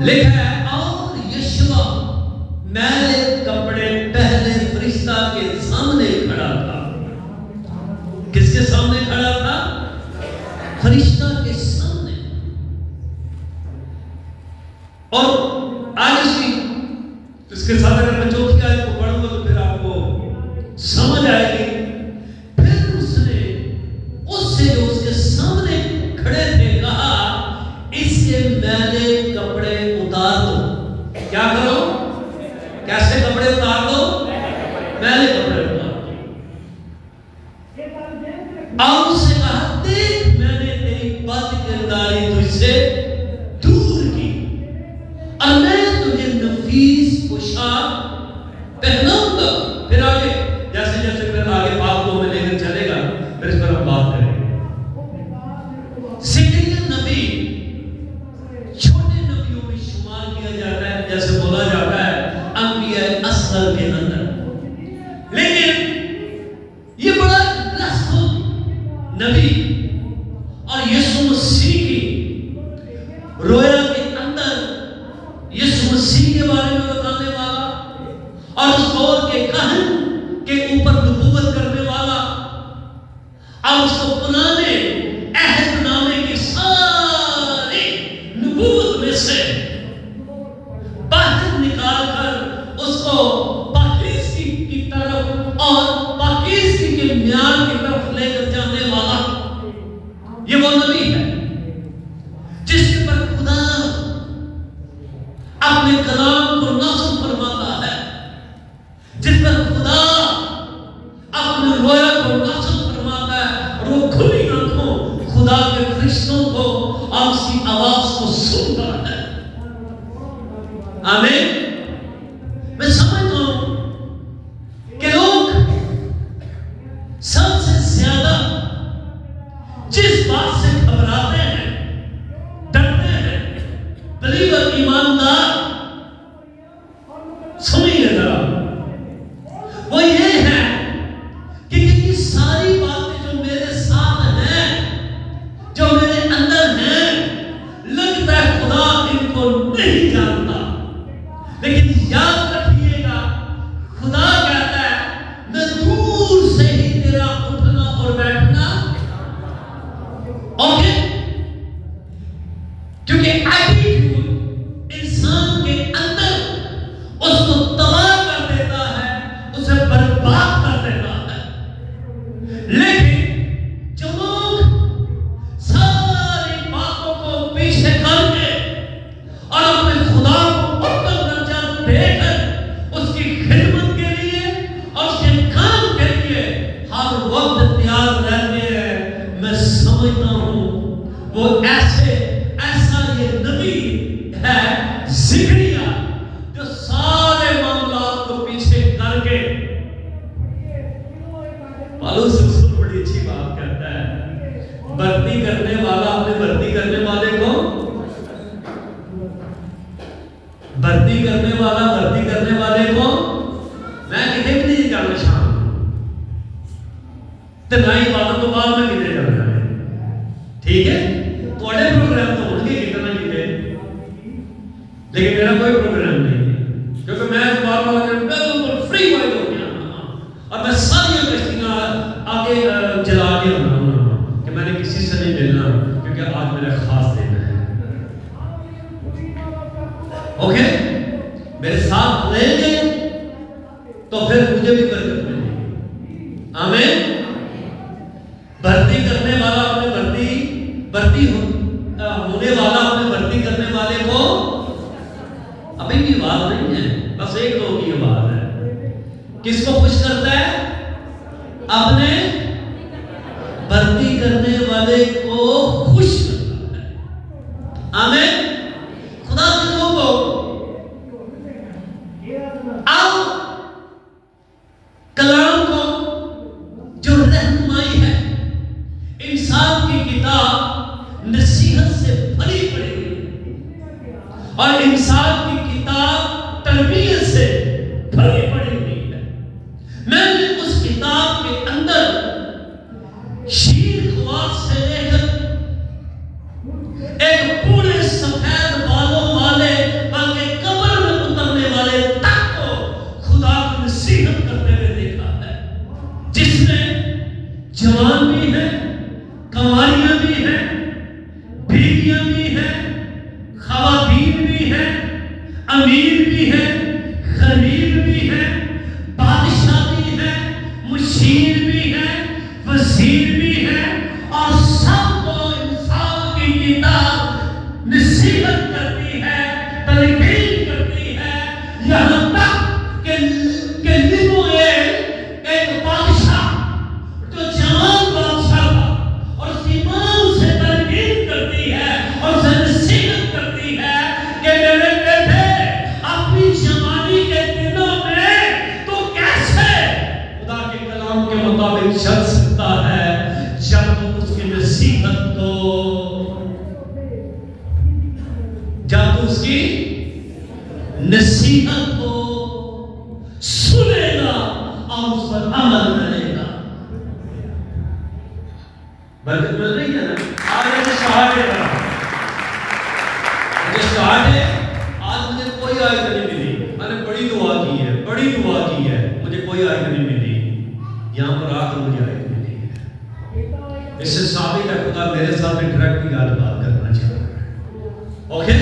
لکھا ہے اور یشوع میلے کپڑے پہنے فرشتہ کے سامنے کھڑا تھا. کس کے سامنے کھڑا تھا؟ فرشتہ کے سامنے. اور آج اس کے ساتھ اگر میں چوتھی آیت کو پڑھوں گا تو پھر آپ کو سمجھ آئے گی. پھر اس نے اس سے جو اس کے سامنے کھڑے تھے کہا اس کے میلے کپڑے اتار دو. کیا کرو؟ کیسے کپڑے اتار دو؟ میلے کپڑے اتار دو. اور اس سے کہا دیکھ میں نے تیری بد کرداری تجھ سے دور کی اور میں تجھے نفیس پوشاک پہناؤں گا. پھر آگے جیسے جیسے پھر آگے بات کو میں لے کر چلے گا پھر اس پر ہم بات کریں گے. زکریا نبی چھوٹے نبیوں میں شمار کیا جاتا ہے جیسے بولا جاتا ہے انبیاء اصغر کے اندر. لیکن یہ بڑا رسول نبی اور یسوع مسیح کی رویا کے اندر یسوع مسیح کے بارے میں بتانے والا اور اس دور کے کہن کے اوپر نبوت کرنے والا اور اس کو پرانے عہد نامے کی ساری نبوت میں سے باہر نکال کر اس کو پاکیزگی کی طرف اور پاکیزگی کے معیار کی طرف لے کر جانے والا یہ وہ نبی ہے جس کے پر خدا اپنے کلام کو نازل فرماتا ہے, جس پر خدا اپنے رویا کو نازل فرماتا ہے اور وہ کھلی آنکھوں خدا کے فرشتوں کو اور اس کی آواز کو سنتا ہے. آمین. میں سمجھتا ہوں کہ لوگ سب سے زیادہ جس بات سے گھبراتے ہیں ڈرتے ہیں بلیور ایماندار سنیے ذرا وہ یہ ہے کہ یہ ساری باتیں جو میرے ساتھ ہیں جو میرے اندر ہیں لگتا ہے خدا ان کو نہیں جانتا. لیکن یاد رکھیے گا خدا کہتا ہے میں دور سے ہی تیرا اٹھنا اور بیٹھنا اوکے. کیونکہ ایٹیٹیوڈ انسان کے اندر اس کو تباہ کر دیتا ہے, اسے برباد کر دیتا ہے. لیکن جو لوگ ساری باتوں کو پیچھے کر کے اور اپنے خدا کو اتنا درجہ دے کر اس کی خدمت کے لیے اور اس کے کام کے لیے ہر وقت تیار رہتے ہیں, میں سمجھتا ہوں وہ ایسا یہ نبی ہے زکریا جو سارے معاملات کو پیچھے کر کے پالوس رسول بڑی اچھی بات کہتا ہے بھرتی کرنے والا اپنے بھرتی کرنے والے کو بھرتی کرنے والے کو میں کتنے بھی نہیں جانا شام تو نہ ہی باتوں تو بعد میں کتنے جانا ہے. ٹھیک ہے تھوڑے پروگرام تو ہوں گے کتنا کتنے, لیکن میرا کوئی پروگرام نہیں ہے کیونکہ میں بالکل فری وائڈ ہو گیا اور میں ساری کشتیاں آگے جلا کے ہوں کہ میں نے کسی سے نہیں ملنا کیونکہ آج میرا خاص دن ہے. اوکے میرے ساتھ رہیں گے تو پھر مجھے بھی برکت ملے گی. آمین. بھرتی کرنے والا اپنے بھرتی ہونے والا اپنے بھرتی کرنے والے کو ابھی بھی بات نہیں ہے, بس ایک دو کی بات ہے. کس کو خوش کرتا ہے؟ اپنے بھرتی کرنے والے کو خوش کرتا ہے. آمین. خدا کے لوگوں اب کلام کو جو رہنمائی ہے انسان کی کتاب نصیحت سے بھری پڑی ہوئی اور انسان کی کتاب تربیت سے بھری پڑی ہوئی ہے. میں نے اس کتاب کے اندر شیر خواب سے لے کر ایک پورے سفید بالوں والے ہے، امیر بھی ہے، غریب بھی ہے، بادشاہ بھی ہے، مشیر بھی ہے، وزیر بھی ہے، اور سب کو انصاف کی کتاب نصیحت کرتی ہے، تلقین کرتی ہے، یہاں تک کہ ایک بادشاہ جو جوان بادشاہ تھا اور اس کی ماں سے تلقین کرتی ہے اور اسے نصیحت کرتی ہے کہ میرے بیٹے اپنی جوانی کے دنوں میں تو کیسے خدا کے کلام کے مطابق چل سکتا ہے جب تو اس کی نصیحت کو جب تو اس کی نصیحت کو سنے گا اور اس پر عمل کرے گا، برکت مل رہی ہے نا؟ آج مجھے کوئی آیت نہیں ملی، میں نے بڑی دعا کی ہے، مجھے کوئی آیت نہیں ملی، یہاں پر آ کر مجھے آیت ملی ہے۔ اس سے ثابت ہے خدا میرے ساتھ ڈائریکٹ بات کرنا چاہ رہا ہے۔ اوکے،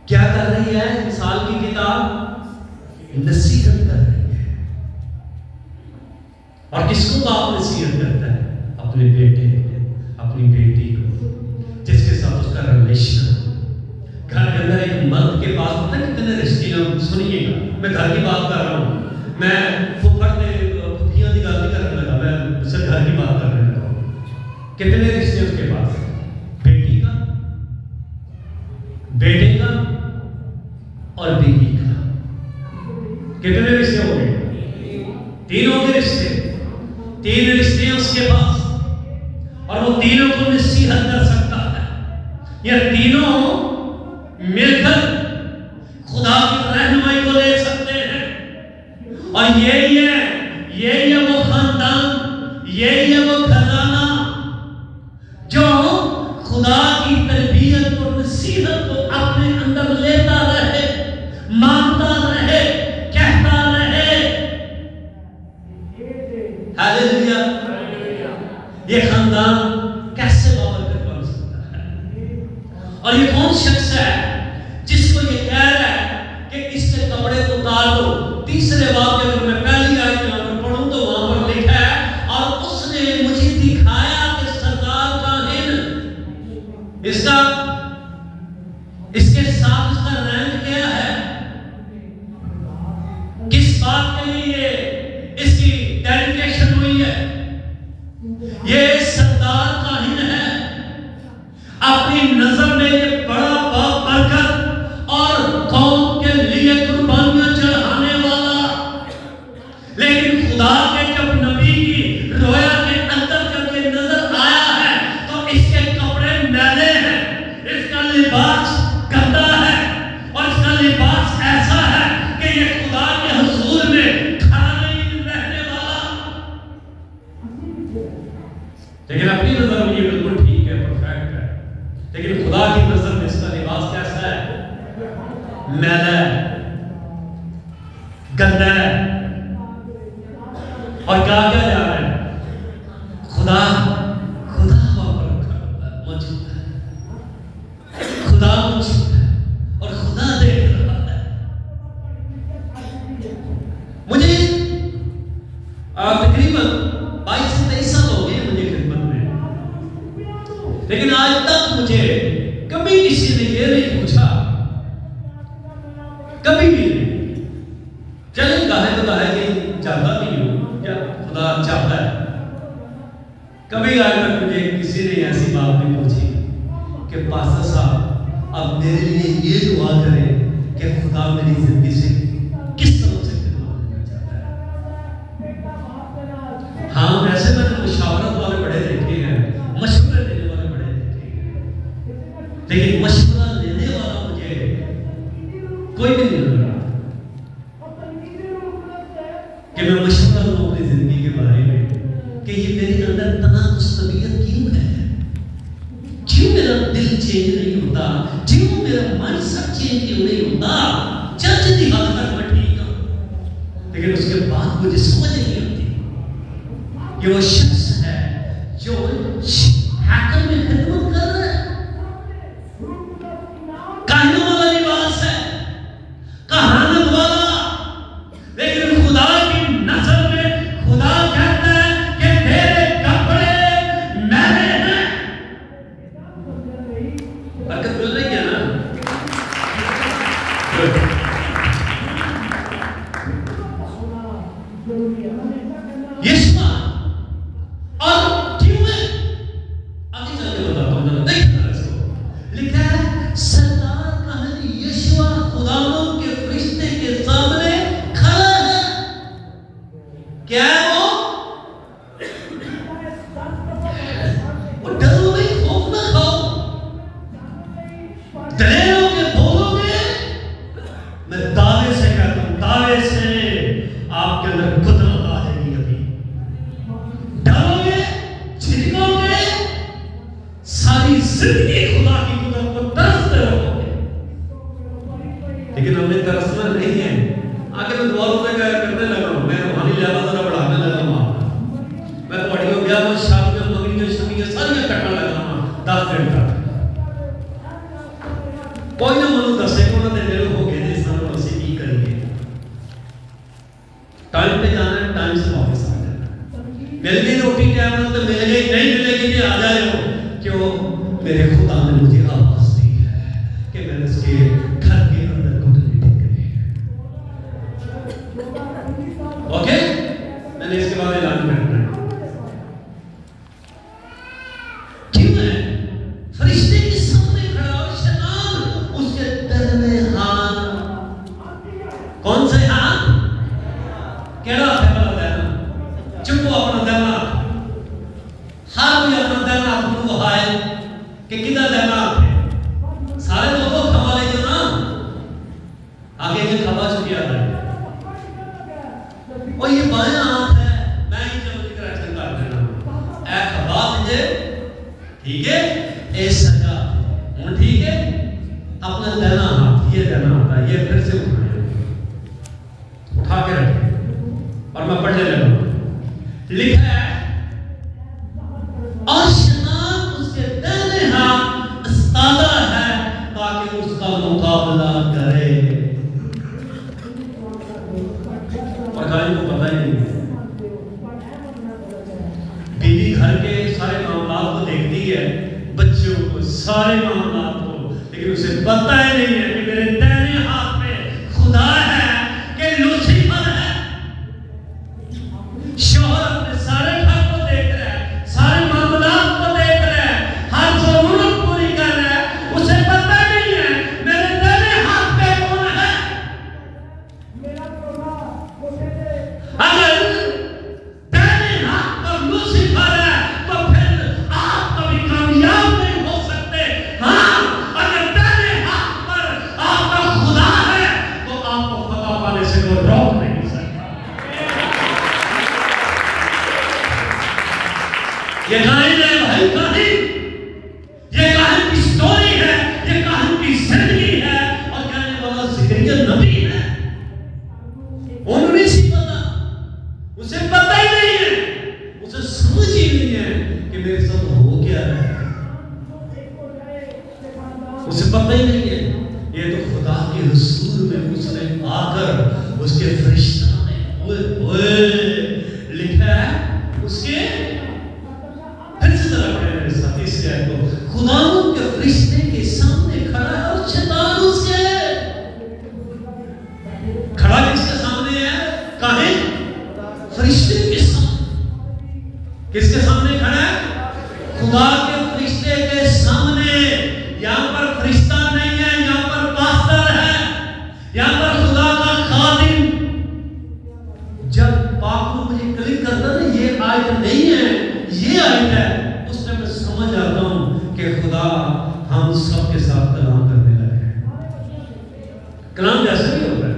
کیا کر رہی ہے مثال کی کتاب؟ نصیحت کر رہی ہے۔ اور کس کو باپ نصیحت کرتا ہے؟ اپنے بیٹے کو، اپنی بیٹی کو، جس کے ساتھ اس کا ریلیشن۔ گھر کے اندر ایک مرد کے پاس پتہ کتنے رشتے ہیں، سنیے گا، میں گھر کی بات کر رہا ہوں، میں پھپھڑ نے پھپھیاں کی گل نہیں کرنے لگا، میں صرف گھر کی بات کرنے لگا ہوں۔ کتنے رشتے اس کے پاس؟ بیٹی کا، بیٹے کا اور بیوی کا۔ کتنے رشتے ہو گئے؟ تینوں کے رشتے، تین رشتے ہیں اس کے پاس، اور وہ تینوں کو نصیحت کر سکتا ہے۔ یہ تینوں مل کر خدا کی رہنمائی کو لے سکتے ہیں، اور یہی ہے وہ خاندان، یہی ہے وہ خزانہ جو خدا کی تربیت اور نصیحت کو اپنے اندر لیتا رہے، مانتا رہے، کہتا رہے۔ ہاللیلویا۔ یہ خاندان کیسے بابرکت بن سکتا ہے؟ اور یہ کون شخص ہے جس کو یہ کہہ رہا ہے کہ اس کے کپڑے کو اتار دو؟ تیسرے واقعے میں میں پہلی آیت یہاں پر پڑھوں تو وہاں پر لکھا ہے، اور اس نے مجھے دکھایا کہ سردار کاہن اس کے ساتھ اس کا رینک کیا ہے، کس بات کے لیے اس کی ڈیڈیکیشن ہوئی ہے۔ یہ سردار کاہن ہے، اپنی نظر میں یہ بڑا بابرکت اور قوم کے لیے قربانیاں چڑھانے والا، لیکن خدا کے جب نبی کی رویا کے اندر جب یہ نظر آیا ہے تو اس کے کپڑے میلے ہیں، اس کا لباس گندا ہے، اور اس کا لباس ایسا ہے کہ یہ خدا کے حضور میں کھڑا نہیں رہنے والا۔ لیکن اپنی نظر میں یہ بالکل ٹھیک ہے، پرفیکٹ ہے، لیکن خدا کی نظر میں اس کا لباس کیسا ہے؟ میلا ہے، گندا ہے، اور کہا کیا جا رہا ہے؟ خدا موجود ہے، خدا موجود ہے، اور خدا دیکھ رہا ہے۔ مجھے تقریباً 22 سے 23 سال ہو گئے مجھے خدمت میں، لیکن آج تک مجھے کبھی کسی نے یہ نہیں پوچھا، کبھی بھی نہیں، چلے گاہے تو گاہے کہ چاہتا بھی ہوں کیا خدا چاہتا ہے، کبھی آج تک مجھے کسی نے ایسی بات نہیں پوچھی کہ پاسٹر صاحب اب میرے لیے یہ دعا کریں کہ خدا میری زندگی سے کس طرح سے خدمت کرنا چاہتا ہے۔ ہاں ویسے میں نے مشاورت والے بڑے دیکھے ہیں، مشورے دینے والے بڑے دیکھے ہیں، لیکن مشورہ لینے والا مجھے کوئی بھی نہیں لگا کہ میں مشورہ لوں اپنی زندگی کے بارے میں کہ یہ میرے اندر تناقض طبیعت کیوں ہے، کیوں میرا دل چینج نہیں ہوتا، کیوں میرا مائنڈ سیٹ چینج کیوں نہیں ہوتا۔ چرچ دی حد تک میں ٹھیک ہوں، لیکن اس کے بعد مجھے سمجھ نہیں آتی کہ وہ شخص ہے جو حاکم میں خدمت کر رہا ہے، برکت مل رہی ہے نا؟ یشوا اور کیوں ہے آگے چل کے بتاتا ہوں، دیکھنا اس کو لکھا ہے سردار کہانی یشوا خداوند کے فرشتے کے سامنے کھڑا ہے. کیا ہے وہ ڈرو نہیں، خوف نہ کھاؤ، ڈرے ہو کے بولو گے. میں دعوے سے کہتا ہوں، دعوے سے آپ کے اندر قدرت آ جائے گی. ابھی ڈرو گے، جھجکو گے، ساری زندگی خدا کی قدرت کو ترستے رہو گے. لیکن ہمیں ترسنا نہیں ہے. آگے میں دعا روپے کا کرنے لگا ہوں، میں روحانی لیول ذرا بڑھانے لگا ہوں. میں پڑھیوں گیا وہ شادیاں مغربیاں شمیاں ساریاں کرنا لگا ہوں 10 دن تک. کوئی نہ منو دسے کو نہ دے ہو گئے جس طرح اسی کی کریں گے. ٹائم پہ جانا ہے، ٹائم سے واپس آ جانا ہے. مل گئی روٹی ٹائم تو مل گئی، نہیں ملے گی کہ آ جائے ہو. کیوں؟ میرے خدا نے مجھے آواز دی ہے کہ میں نے اس کے گھر کے اندر گھٹنے ٹیکنے. اوکے، میں نے اس کے بعد اعلان کرنا ہے. کیوں ہے فرشتے کے سامنے کھڑا اور شیطان اس کے دہنے ہاتھ. کون سے ہاتھ؟ کیڑا ہے بلا دینا؟ چپو اپنا دینا. ہر کوئی اپنا دینا اپنو بہائے کہ کدھر دینا ہے. سارے تو کھوا لے جو نا. آگے یہ کھوا چکی آتا ہے اور یہ بائیں ہاتھ ہے. میں ہی جب ذکر ایکشن کر دینا اے کھوا مجھے ٹھیک ہے، اے سجا ہوں ٹھیک ہے. اپنا دینا ہاتھ یہ دینا آتا ہے، یہ پھر سے اٹھا کے رکھے اور میں پڑھنے لگا. لکھا ہے اور شیطان اس کے دہنے ہاتھ استادہ ہے تاکہ اس کا مقابلہ کرے. اور گاڑی کو پتہ ہی نہیں ہے. بیوی گھر کے سارے معاملات کو دیکھتی ہے، بچوں کو، سارے معاملات کو، لیکن اسے پتہ ہی نہیں ہے کہ میرے دہنے ہاتھ میں خدا ہے کہ لوسیفر ہے. شوہر اپنے سارے گھر کو دیکھ رہا ہے، سارے معاملات کو دیکھ رہا ہے، ہر ضرورت پوری کر رہا ہے. اسے پتہ نہیں ہے میرے دہنے ہاتھ پہ کون ہے. اگر دہنے ہاتھ پر لوسیفر ہے تو پھر آپ کبھی کامیاب نہیں ہو سکتے. ہاں، اگر دہنے ہاتھ پر آپ کا خدا ہے تو آپ کو فتح پانے سے کوئی روک نہیں سکتا. یہ کاہن ہے بھائی، کاہن. یہ کاہن کی سٹوری ہے، یہ کاہن کی زندگی ہے. اور کہنے والا زکریا نبی ہے. انہوں نے سی پتا، اسے پتہ ہی نہیں ہے، اسے سمجھ ہی نہیں ہے کہ میرے ساتھ ہو کیا رہا ہے. اسے پتہ ہی نہیں ہے. یہ تو خدا کے حضور میں اس نے آ کر اس کے فرشتہ نے لکھا ہے اس کے. پھر سے ذرا پڑھیں میرے ساتھ اس آیت کو. خداوند کے فرشتے کے سامنے کھڑا ہے اور شیطان اس کے. کھڑا کس کے سامنے ہے؟ کاہن فرشتے کے سامنے. کس کے سامنے کھڑا ہے؟ خدا کے فرشتے کے سامنے. یہاں پر فرشتہ نہیں ہے، یہاں پر پاستر ہے، یہاں پر خدا کا خادم. جب پاک کو مجھے کلک کرتا نا یہ آیت نہیں ہے یہ آیت ہے، اس میں سمجھ آتا ہوں کہ خدا ہم سب کے ساتھ کلام کرنے لگے ہیں. کلام جیسے بھی ہوتا ہے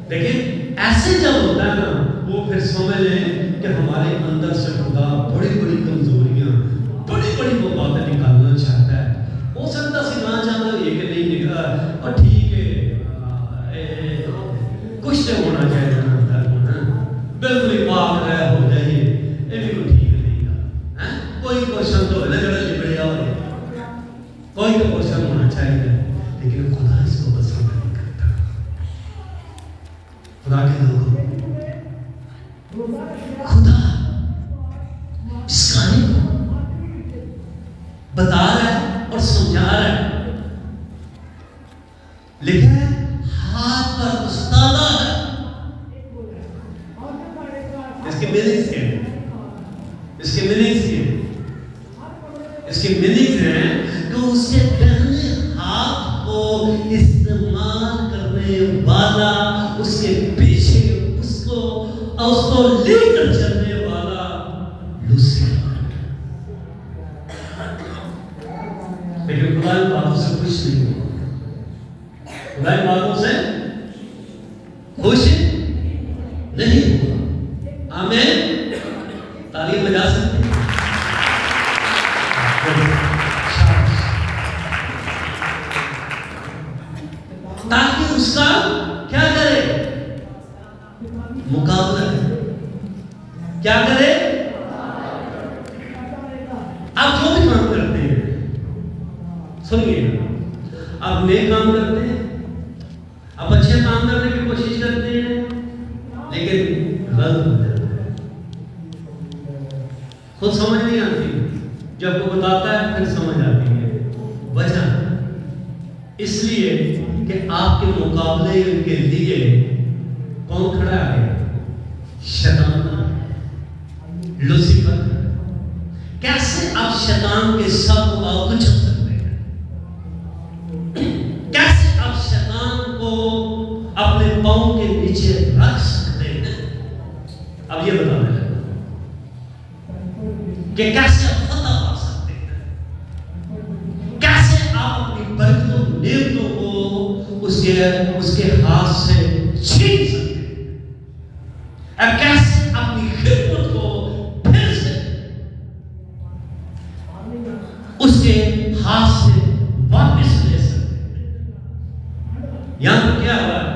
لیکن ایسے جب ہوتا ہے نا وہ پھر سمجھ لیں کہ ہمارے اندر سے خدا بڑی بڑی کمزوریاں، بڑی بڑی وہ باتیں نکالنا چاہتا ہے. ہو سکتا ہے نہ چاہتا یہ کہ نہیں نکلا اور ٹھیک ہے کچھ تو ہونا چاہیے بالکل پاک رہ ہو جائے یہ بھی کوئی ٹھیک نہیں گا. کوئی کوشچن تو ہے نا جڑا لبڑیا ہو جائے، کوئی تو کوشچن ہونا چاہیے. لیکن خدا اس کو پسند نہیں کرتا. خدا کے لوگوں خدا اس کہانی کو بتا رہا ہے اور سمجھا رہا ہے لکھا ہے ہاتھ پر استادہ ہے. اس کے میننگز کیا ہیں؟ اس کے میننگز کیا ہیں؟ اس کے میننگز ہیں کہ اس کے دہنے ہاتھ کو استعمال کرنے والا، اس کے پیچھے اس کو لے کر چلنے والا لوسیفر. لیکن خدا ان باتوں سے خوش نہیں ہوا. خدا ان باتوں سے خوش نہیں ہوا. آمین. تعلیم بجا سکتے ہیں. تاکہ اس کا کیا کرے؟ مقابلہ کرے. کیا کرے؟ آپ جو بھی کام کرتے ہیں، سنیے، آپ نیک کام کرتے ہیں، آپ اچھے کام کرنے کی کوشش کرتے ہیں، لیکن غلط ہو جاتا ہے. خود سمجھ نہیں آتی، جب وہ بتاتا ہے پھر سمجھ آتی ہے. وجہ اس لیے کہ آپ کے مقابلے کے لیے کون کھڑا ہے؟ شیطان، لوسیفر. کیسے آپ شیطان کے سب کو کچل سکتے ہیں؟ کیسے آپ شیطان کو اپنے پاؤں کے نیچے رکھ سکتے ہیں؟ اب یہ بتانا ہے کہ کیسے آپ فتح پا سکتے ہیں، کیسے آپ اپنی برکتوں نعمتوں کو اس کے ہاتھ سے چھین سکتے ہیں، اب کیسے اپنی خدمت کو پھر سے اس کے ہاتھ سے واپس لے سکتے ہیں. یہاں پر کیا ہوا ہے؟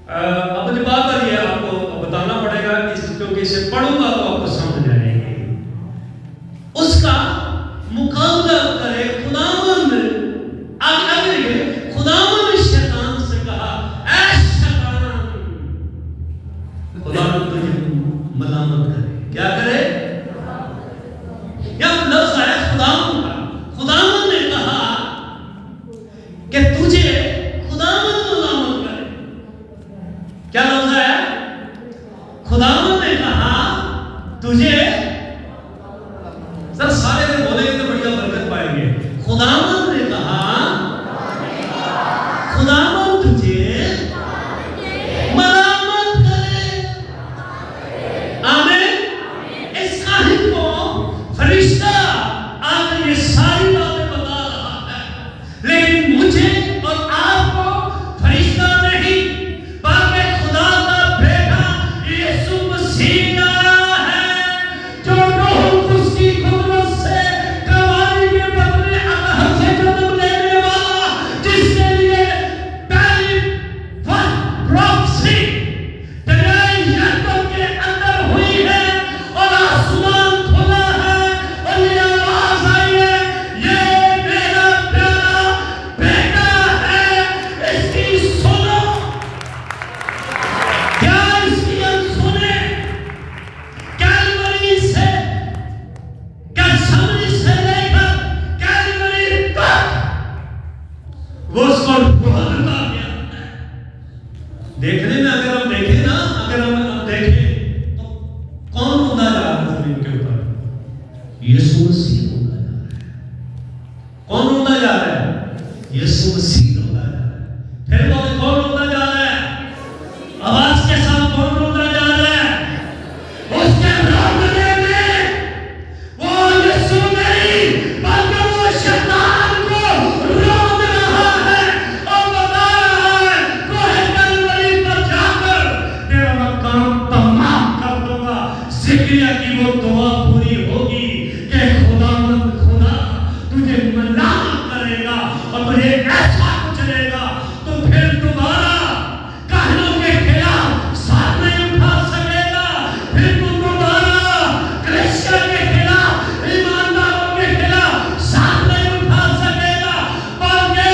اب مجھے بات آ رہی ہے، آپ کو بتانا پڑے گا کیونکہ اسے پڑھوں گا تو آپ کو سمجھ آئے گی. اس کا مقابلہ کرے خداوند. خداوند شیطان سے کہا، اے شیطان، خداوند تجھے ملامت کرے. کیا کرے؟ یا لفظ ہے خداوند کا. خداوند نے کہا کہ تجھے خداوند ملامت کرے. کیا لفظ ہے؟ خداوند نے کہا تجھے. سر سارے میں بولیں گے تو بڑھیا برکت پائیں گے. خداوند نے کہا خداوند تجھے ملامت کرے. آمین. اس کاہن کو فرشتہ آ کر یہ ساری باتیں بتا رہا ہے، لیکن مجھے اور آپ کو فرشتہ نہیں بلکہ خدا کا بیٹا یسوع مسیح آیا ہے، جو روح القدس کی قدرت سے کمائی کے بدلے اللہ سے جنم لینے والا، جس کے لیے پہلی پروفیسی دریائے یردن کے اندر ہوئی ہے اور آسمان کھلا ہے اور یہ آواز آئی ہے، یہ میرا پیارا بیٹا ہے، اس کی سنو. کیا اس کی ہم سنیں؟ کیلوری سے گیتسمانی سے لے کر کیلوری تک وہ اس کو ڈھونڈتا گیا. دیکھنے میں اگر ہم دیکھیں نا، اگر ہم دیکھیں تو کون ہوتا جا رہا ہے زمین کے اوپر؟ یسوع مسیح ہوتا جا رہا ہے. کون ہوتا جا رہا ہے؟ یسوع مسیح ہوتا جا رہا ہے. پھر وہ کون ہوتا جا رہا ہے؟ آواز کے ساتھ کون ہوتا جا رہا ہے؟ اس کے روکنے میں وہ یسوع نہیں بلکہ وہ شیطان کو روک رہا ہے اور بتا رہا ہے، کوہ کلوری پر جا کر تیرا میں کام تمام کر دوں گا. زکریا کی وہ دعا پوری ہوگی کہ خداوند خدا تجھے ملامت کرے گا اور تجھے ایسا کچلے گا تو پھر دوبارہ کاہنوں کے خلاف ساتھ نہیں اٹھا سکے گا. پھر تو دوبارہ کلیسیا کے خلاف، ایمانداروں کے خلاف ساتھ نہیں اٹھا سکے گا. بلکہ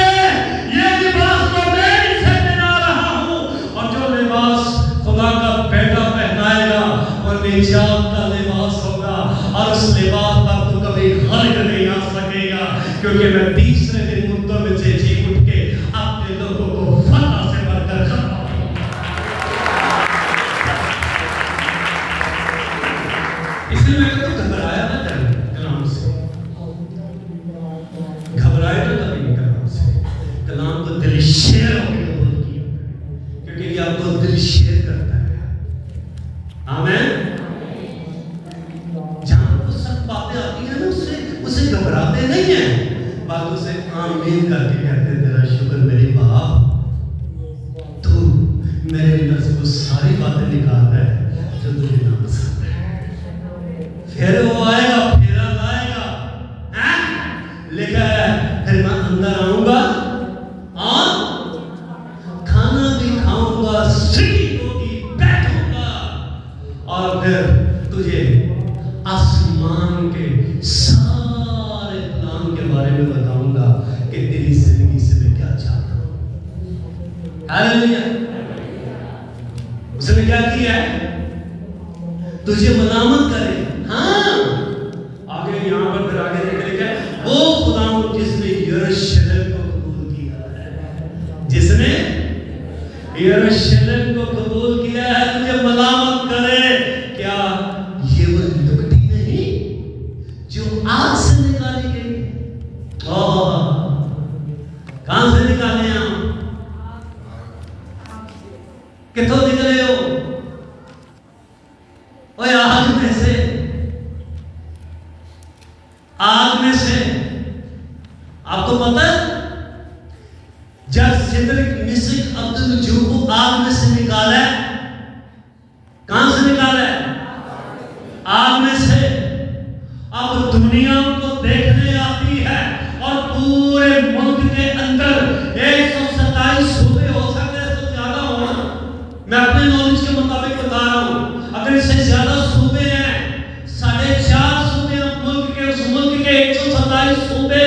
یہ لباس تو میں ہی سے پہنا رہا ہوں، اور جو لباس خدا کا بیٹا پہنائے گا وہ نجات کا لباس ہوگا، اور اس لباس پر تو کبھی غالب نہیں آ سکے گا، کیونکہ میں تیسرے دن مردوں میں سے جی اٹھ کے اپنے والے لوگوں کو فتح سے بڑھ کر ختم. اس لیے میں کہتا ہوں گھبرایا نہ کریں کلام سے. گھبرائے تو کبھی نہیں کلام سے. کلام کو دل شیر ہو کے قبول کیا کیونکہ یہ آپ کو دل شیر کرتا ہے. آمین. جہاں وہ سب باتیں آتی ہیں نا اسے گھبراتے نہیں ہیں, باتوں سے آمین کر کے کہتے ہیں تیرا شکر میرے باپ, تو میرے اندر سے وہ ساری باتیں نکالتا ہے جو تجھے نہ پسند ہے. پھر وہ آئے گا, پھیرا لائے گا, لکھا ہے پھر میں اندر آؤں گا اور کھانا بھی کھاؤں گا, سٹی ہوگی, بیٹھوں گا, اور پھر تجھے آسمان کے سارے پلان کے بارے میں بتاؤں گا کہ تیری زندگی سے میں کیا چاہتا ہوں. ہاللیلویا. اس نے کیا کیا ہے؟ تجھے ملامت کرے. ہاں آگے یہاں پر پھر آگے دیکھ لکھا ہے وہ خدا جس نے یروشلم کو قبول کیا ہے, جس نے یروشلم کو قبول کیا ہے تجھے ملامت کرے. کیا یہ وہ لکٹی نہیں جو آگ سے نکالی گئی؟ کہاں سے نکالے ہیں ہم؟ کتوں نکلے ہو؟ اوے آگ میں سے, آگ میں سے. آپ کو پتا ہے جب سدرک مسک عبدالوجوہ کو آگ میں سے نکالا ہے, کہاں سے نکالا ہے؟ آگ میں سے. اب دنیا کو دیکھنے آتی ہے اور پورے ملک کے اندر 127 صوبے ہو سکتے ہیں, تو زیادہ ہونا, میں اپنے نالج کے مطابق بتا رہا ہوں. اگر اس سے زیادہ صوبے ہیں, 4.5 صوبے ملک کے, اس ملک کے 127 صوبے,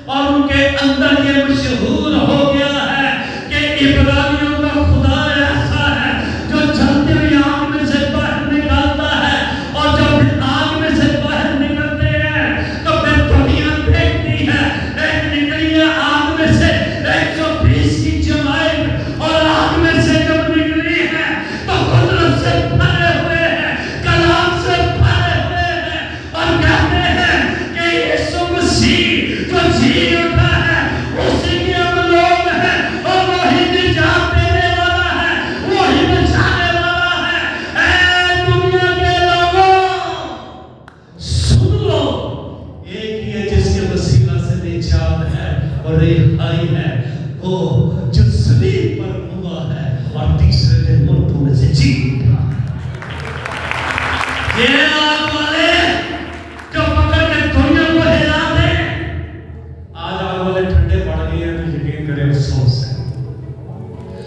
اور ان کے اندر یہ مشہور ہو گیا ہے کہ عبرانیوں کا خدا ایسا ہے جو جلتے ہوئے آگ میں سے باہر نکالتا ہے, اور جب پھر آگ میں سے باہر نکلتے ہیں تو پھر دنیا دیکھتی ہے ایک نکلی ہے آگ میں سے 120 کی جماعت, اور آگ میں سے جب نکلی ہے تو قدرت سے بھرے ہوئے ہیں, کلام سے بھرے ہوئے ہیں, اور کہتے ہیں کہ یسوع مسیح جو جی اٹھا ہے اسی کے ہم لوگ ہیں, اور وہی نجات دینے والا ہے, وہی بچانے والا ہے. اے دنیا کے لوگوں سن لو, ایک ہی ہے جس کے وسیلہ سے نجات ہے اور رہائی ہے, وہ جو صلیب پر ہوا ہے اور تیسرے دن مردوں میں سے جی اٹھا. یہ آگ والے جو پکڑ کے دنیا کو ہلا دے, آج آگ والے ٹھنڈے پڑ گئے ہیں تو یقین کریں افسوس ہے.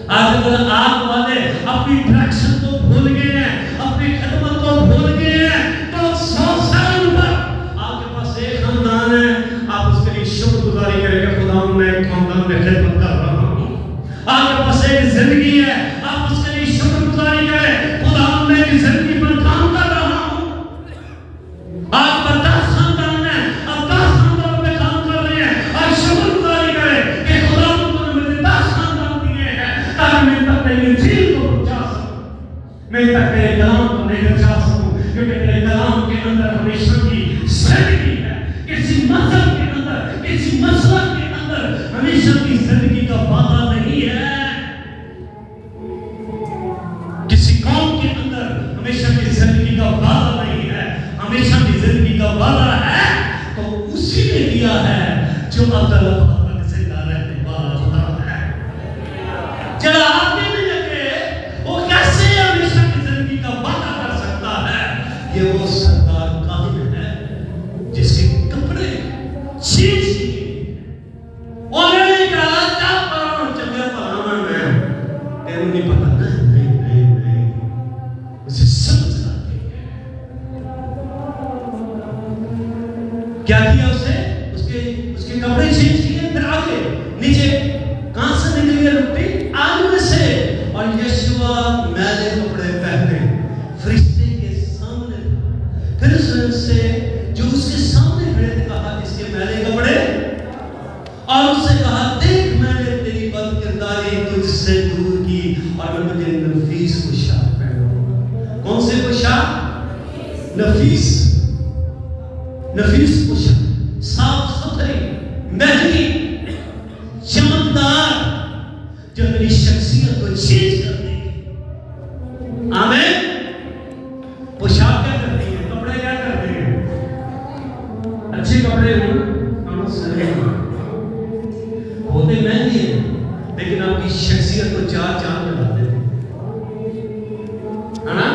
آج اگر آگ والے اپنی ڈائریکشن کو بھول گئے ہیں, اپنی خدمت کو بھول گئے ہیں, تو افسوس ہے ان پر. آپ کے پاس ایک خاندان ہے, آپ اس کے لیے شکر گزاری کریں کہ خدا میں ایک خاندان میں خدمت کر رہا ہوں. آپ کے پاس ایک زندگی ہے, آپ اس کے لیے شکر گزاری کریں, خدا میں ایک زندگی پر کام کر رہا ہوں. آپ کا 10 خاندان ہے, آپ 10 خاندان میں کام کر رہے ہیں, اور شکر گزاری کریں کہ خدا نے مجھے 10 خاندان دیے ہیں تاکہ میں تک میری جیل کو پہنچا سکوں, میں تک میرے کلام کو لے کر جا سکوں, کیونکہ میرے کلام کے اندر ہمیشہ کی زندگی ہے. کسی مذہب کے اندر, کسی مسلک کے اندر ہمیشہ کی زندگی کا وعدہ نہیں ہے. کسی قوم کے اندر ہمیشہ کی زندگی کا وعدہ نہیں ہے. ہمیشہ کی زندگی کا وعدہ ہے تو اسی نے دیا ہے جو عبداللہ محمد زندہ رہنے والا خدا ہے. چلا آپ نے بھی لگے وہ کیسے ہمیشہ کی زندگی کا وعدہ کر سکتا ہے؟ یہ وہ سردار کامل ہے جس کے کپڑے چیز کی, انہوں نے کہا کیا پڑھا چکے پڑھانا میں تیرے نہیں پتا. نہیں اسے سمجھ آتی ہے. کیا کیا اسے؟ اس کے کپڑے چینج کیے, پھر آگے نیچے کہاں سے نکلی ہے روٹی؟ آگ میں سے. اور یشوع میلے کپڑے پہنے فرشتے کے سامنے تھا. پھر اس سے جو اس کے سامنے کھڑے تھے کہا اس کے میلے کپڑے, اور اس سے کہا دیکھ میں نے تیری بد ساری تجھ سے دور کی اور میں تجھے نفیس پوشاک پہناؤں. کون سے پوشاک؟ نفیس پوشاک، صاف ستھری، مہنگی، چمکدار، جو میری شخصیت کو چینج کر دے گی. آمین. پوشاک کیا کرتی ہے؟ کپڑے کیا کرتے ہیں؟ اچھے کپڑے ہوتے مہنگے ہیں لیکن آپ کی شخصیت کو چار چاند لگاتے ہیں. ہے نا؟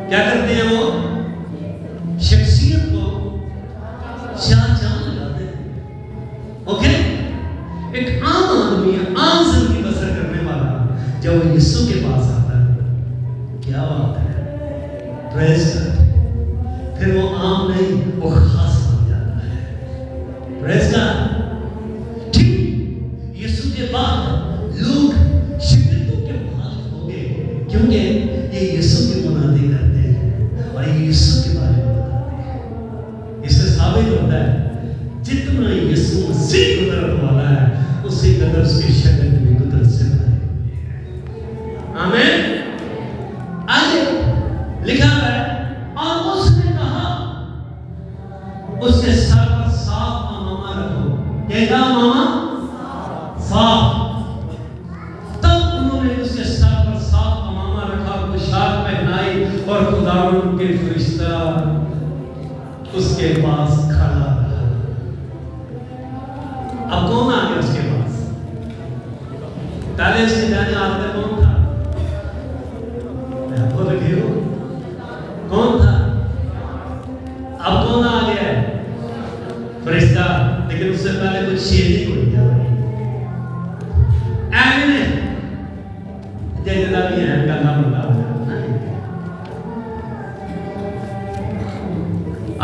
کیا کرتے ہیں وہ؟ شخصیت کو چار چاند لگاتے ہیں. اوکے. ایک عام آدمی، عام زندگی بسر کرنے والا جب وہ یسوع کے پاس آتا ہے، کیا بات ہے، پریز کرتے ہیں، پھر وہ عام نہیں، وہ خاص بن جاتا ہے. پریز گاڈ. ٹھیک یسوع کے بعد لوگ شگردوں کے مخالف ہو گئے کیونکہ یہ یسوع کی منادی کرتے ہیں اور یہ یسوع کے بارے میں بتاتے ہیں. اس سے ثابت ہوتا ہے جتنا یسوع مسیح قدرت والا ہے اسی قدر اس کی شکل بھی قدرت سے بھری ہوئی ہے. آمین. آگے لکھا ہے اور اس نے کہا اس کے سر پر صاف امامہ رکھو. کہتا امامہ صاف. تب انہوں نے اس کے سر پر صاف امامہ رکھا، پوشاک پہنائی اور خداوند کے فرشتہ اس کے پاس کھڑا رہا. اب کون آ گیا اس کے پاس؟ پہلے اس کے جانے آدمی کون تھا؟ میں بول رہی ہوں کون تھا؟ اب کون آ گیا ہے؟ فرشتہ. لیکن اس سے پہلے کچھ شیری کو دیا ایمنے جیسے بھی ہے کا نام بتا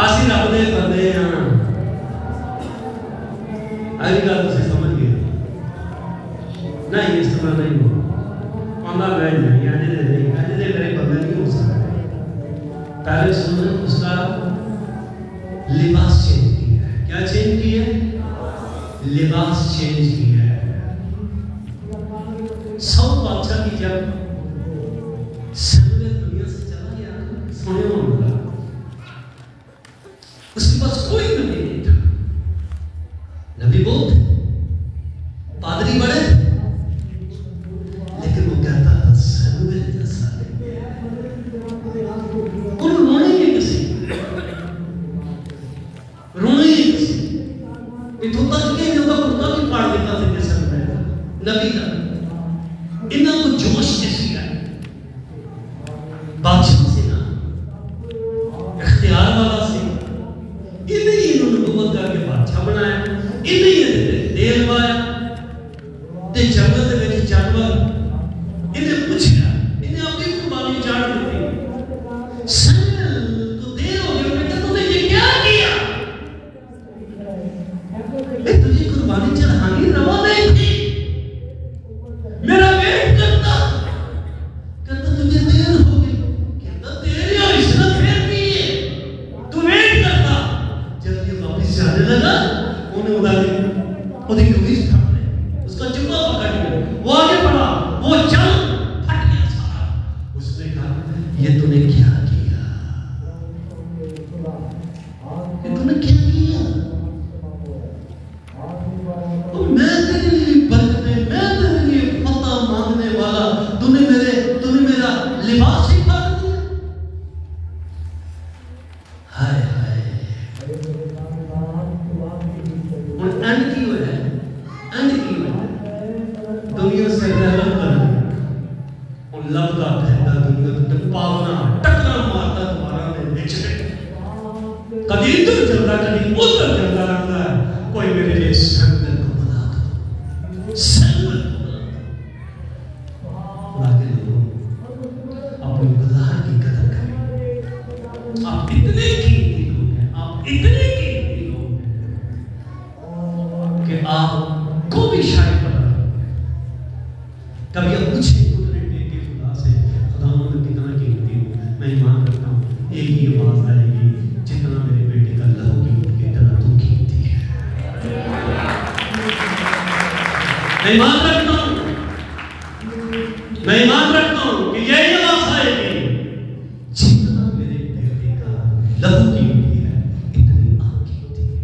آسی رب دے بندے ہیں. اگلی گل تسی سمجھ گئے نہیں؟ اس طرح نہیں ہو آندا رہ جائے اج دے میرے بندے نہیں ہو سکتے. پہلے سنیں اس کا لباس چینج کیا ہے. کیا چینج کیا ہے؟ لباس چینج کیا ہے. ساؤتھ بادشاہ کی جب سمجھے دنیا سے چلا گیا سونے ہوگا اس کے پاس کوئی نبی نہیں تھا. نبی بہت پادری بڑے لیکن وہ کہتا تھا سمجھے جیسا اور رونے کی کسی رونے کی کسی یہ تو تک کہ جو کا کرتا بھی پاڑ دیتا تھا جیسا نبی کا انہاں کو جوش جیسی ہے. بادشاہ سے نا اختیار والا سے انہوں نے نبوت کر کے بادشاہ بنایا. انہیں دیر پایا تے جنگل دے وچ جانور انہیں پوچھا انہیں اپنی قربانی چاڑ دیتی. سن تو دیر ہو گئی میں تو نے یہ کیا کیا؟ میں تجھے قربانی چڑھانی روا نہیں تھی. میرا ویٹ کرتا تجھے دیر ہو گئی. کہتا دیر ہو اس نے پھر بھی تو ویٹ کرتا. جب یہ واپس جانے لگا انہیں ادھر کمیز پھٹ لے اس کا جبہ پکڑ لیا. وہ آگے بڑھا وہ چل پھٹ گیا سارا. اس نے کہا یہ تو نے کیا کیا؟ یہ تو نے کیا کیا؟ میں تیرے لیے برکتیں میں تیرے لیے فتح مانگنے والا تو نے میرا لباس ہی پھاڑ دیا. ہائے ہائے. اور اینڈ کی ہوئے ہے دنیا سے رحمت کرنا اور لب کا پھیلتا دنیا تو پاگنا ٹکرا مارتا تمہارا میں بچ گئے. کبھی ادھر چلتا کبھی ادھر چلتا رہتا ہے. کوئی میرے لیے سنگل کو بنا دو سنگل کو بنا دو. خدا کے لوگ اپنی خدا کی قدر کریں. آپ اتنے قیمتی لوگ ہیں. آپ اتنے قیمتی لوگ ہیں کہ آپ کو بھی شاید پتا کبھی اب مجھے قدرت دے کے خدا سے خدا میں کتنا قیمتی ہوں. میں ایمان کرتا ہوں ایک ہی آواز آئے گی جتنا میرے بیٹے کا لہو قیمتی اتنا تو قیمتی ہے. میں ایمان رکھتا ہوں کہ یہی آواز آئے گی، جتنا میرے بیٹے کا لہو قیمتی ہے اتنی آپ قیمتی ہے۔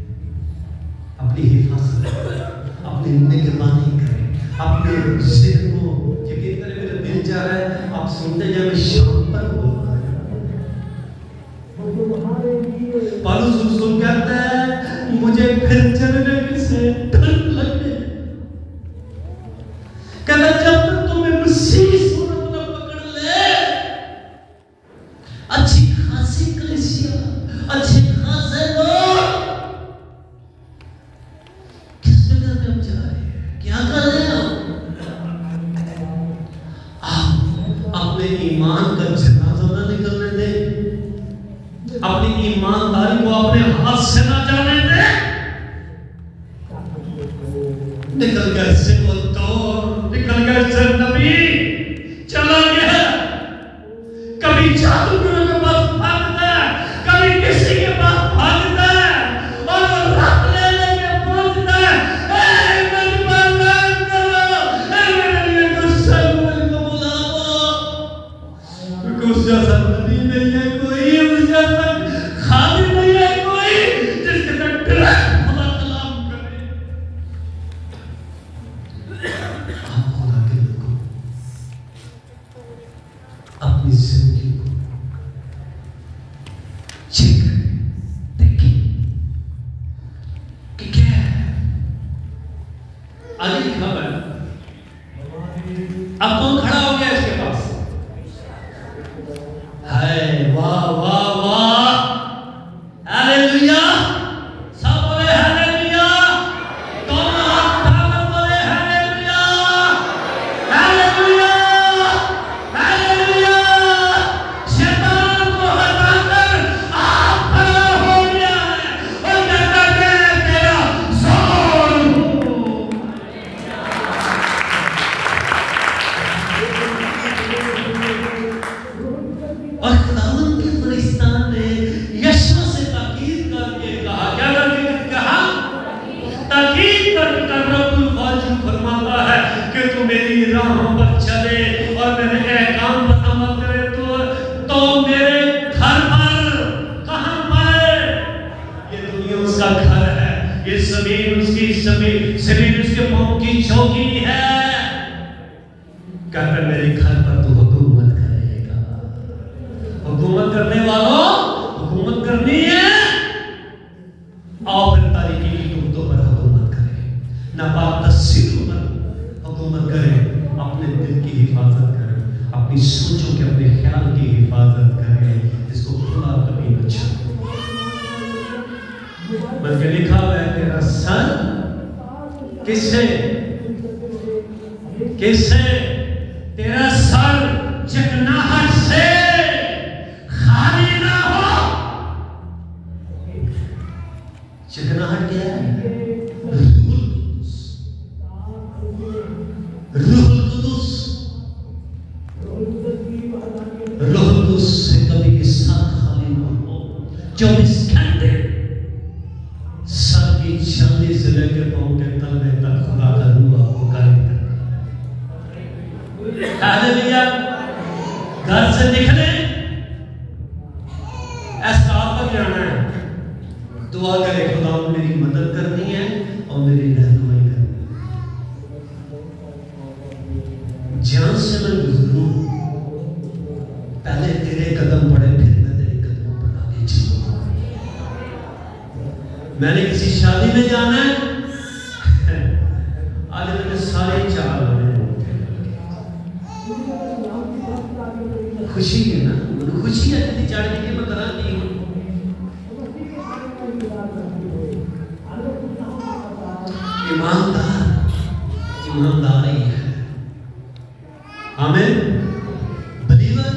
اپنی حفاظت کریں، اپنی نگہبانی کریں، اپنے ذہن کو یقین کریں۔ میرا دل چاہ رہا ہے آپ سنتے جائیں، میں شام تک بول رہا ہوں۔ پالوس رسول کہتا ہے مجھے پھر چلنے سے ڈر لگنے، کہتا جب تک تمہیں مسیح صورت نہ پکڑ لے، اچھی خاصی کلیسیا، اچھے خاصے لوگ، کس جگہ پہ ہم جا رہے ہیں، کیا کر رہے ہیں آپ اپنے ایمان کا جنازہ نہ نکلنے دیں، اپنی ایمانداری کو اپنے ہاتھ سے نہ جانے دیں۔ نکل گئے سے وہ دور، نکل گئے سے نبی، چلا گیا۔ کبھی جادوگروں کے پاس بھاگتا ہے، کبھی کسی کے پاس بھاگتا ہے، اور وہ رات لے لے کے پہنچتا ہے، اے میری برداشت کرو، اے میرے لیے غصہ مجھ کو بلاو۔ کیونکہ اس جیسا نبی نہیں ہے کوئی، اس جیسا خادم نہیں ہے کوئی، جس کے ساتھ ڈائریکٹ خدا کلام کرے۔ آپ خدا کے لوگوں اپنی زندگی کو چیک کریں، دیکھیں کہ کیا ہے۔ آگے لکھا ہوا ہے، اب کون کھڑا ہو گیا اس کے پاس؟ ہے واہ واہ واہ، ہاللویا، سب بولے ہاللویا، دونوں ہاتھ اٹھا کر بولے ہاللویا، ہاللویا، ہاللویا۔ شیطان کو ہٹا کر آپ کھڑا ہو گیا ہے اور کہتا ہے تیرا زور ہو۔ اور خداوند کے فرشتہ نے یشوع سے تاکید کر کے کہا، کیا کر کے کہا؟ تاکید کر کے رب الفاظ فرماتا ہے کہ تو میری راہوں پر چلے اور میرے احکام پر عمل کرے تو میرے گھر پر کہاں پائے؟ یہ دنیا اس کا گھر ہے، یہ زمین اس کی زمین اس کے پاؤں کی چوکی ہے۔ کہتا ہے میرے گھر پر تو حکومت کرے گا۔ حکومت کرنے والوں حکومت کرنی ہے، آؤ پھر تاریکی کی قوتوں پر حکومت کریں، ناپاک تصویروں پر حکومت کریں، اپنے دل کی حفاظت کریں، اپنی سوچوں کے اپنے خیال کی حفاظت کریں، جس کو خدا کبھی نہ چھوڑے۔ بلکہ لکھا ہوا ہے تیرا سر کس سے تیرا سر چکناہٹ سے خالی نہ ہو۔ چکناہٹ کیا ہے؟ روح القدس سے کبھی بھی سر خالی نہ ہو۔ 24 گھنٹے سر کی چاندی سے لے کے پاؤں کے تلے تک خدا کا روح آپ کو قائم کرنا ہے۔ ہاللویا۔ گھر سے نکلے اسٹاپ پر جانا ہے، دعا کرے خدا میری مدد کرنی ہے اور میری رہنمائی کرنی ہے۔ جان سے میں گزروں، پہلے تیرے قدم پڑے پھر میں تیرے قدموں پر آگے چلوں۔ میں نے کسی شادی میں جانا ہے، آج میں نے سارے چار بنے خوشی ہے نا، خوشی ہے کہ چاڑ کے میں کرا نہیں ہوں۔ ایمانداری ہے۔ آمین۔ بلیور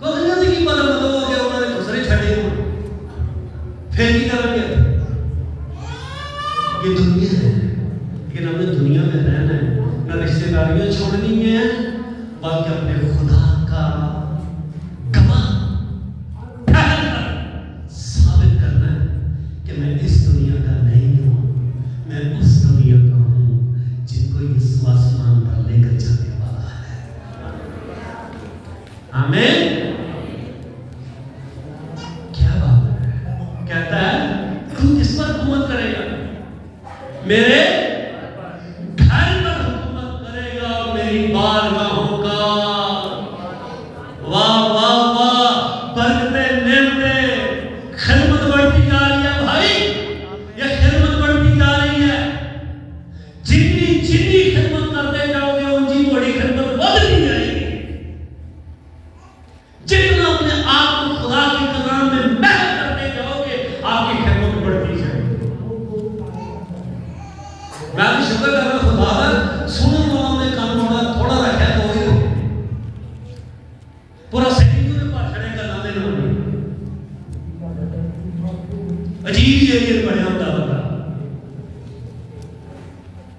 کوئی نہیں کہ بڑا مطلب ہو گیا، انہوں نے دوسرے چھڑے ہوں پھر کی کریں گے۔ یہ دنیا ہے، لیکن ہم نے دنیا میں رہنا ہے، نہ رشتہ داریاں چھوڑنی ہیں بلکہ اپنے خدا کا گواہ ٹھہر کر ثابت کرنا ہے کہ میں اس دنیا کا نہیں ہوں، میں اس دنیا حکومت کرے گا، میرے گھر پر حکومت کرے گا، میری بارگاہوں کا۔ واہ واہ واہ، برکتیں نعمتیں، خدمت بڑھتی جا رہی ہے بھائی، یہ خدمت بڑھتی جا رہی ہے۔ جتنی خدمت کرتے جاؤ گے ان بڑی خدمت بڑھتی جائے گی۔ جتنا اپنے آپ کو خدا کے کلام میں محنت کرتے جاؤ گے آپ کی خدمت بڑھتی جائے گی۔ میں بھی شکر کر رہا خدا کا، سننے والوں نے کام تھوڑا رکھا ہے تو ہی پورا سیکنڈ میں پاچھڑے کا نام لینا نہیں، عجیب ہی ایریئر بڑھیا ہوتا بتا۔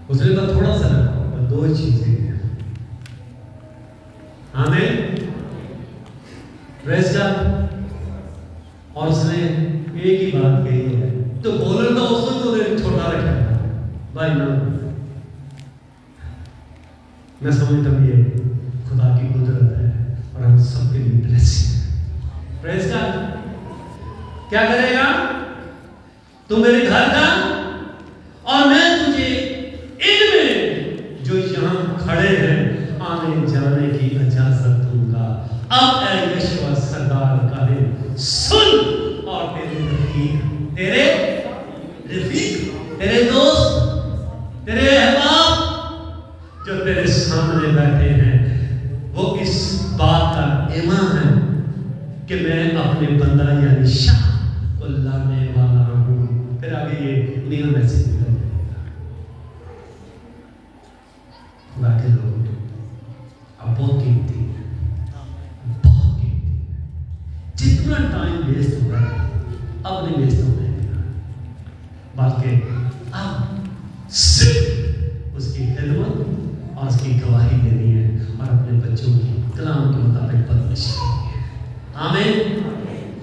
اس نے کہا تھوڑا سا رکھا، دو چیزیں ہیں۔ آمین، پریز گاڈ۔ اور اس نے ایک ہی بات کہی ہے، تو بولن کا اس کو تو چھوٹا رکھا بھائی نا۔ میں سمجھتا ہوں یہ خدا کی قدرت ہے اور ہم سب کے لیے بلیسنگ ہے۔ پریز گاڈ۔ کیا کرے گا تو میرے گھر کا، اور میں تجھے ان میں جو یہاں کھڑے ہیں آنے جانے کی اجازت دوں گا۔ اب اے یشوع سردار کہے سن، اور تیرے رفیق، تیرے دوست، تیرے احباب جو تیرے سامنے بیٹھے ہیں وہ اس بات کا ایمان ہے کہ میں اپنے بندہ یعنی شاہ کو لانے والا ہوں۔ پھر آگے یہ نیو میسیج نکل جائے گا۔ خدا کے لوگ اب بہت قیمتی ہے، بہت قیمتی ہے۔ جتنا ٹائم ویسٹ ہو رہا ہے اب نہیں ویسٹ ہونے دینا، بلکہ اب صرف اس کی خدمت اور اس کی گواہی دینی ہے اور اپنے بچوں کی کلام کے مطابق پرورش کرنی ہے۔ آمین۔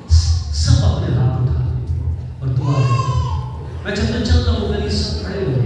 سب اپنے ہاتھ اٹھا اور دعا کریں۔ میں جب میں چل رہا ہوں میری سب کھڑے ہو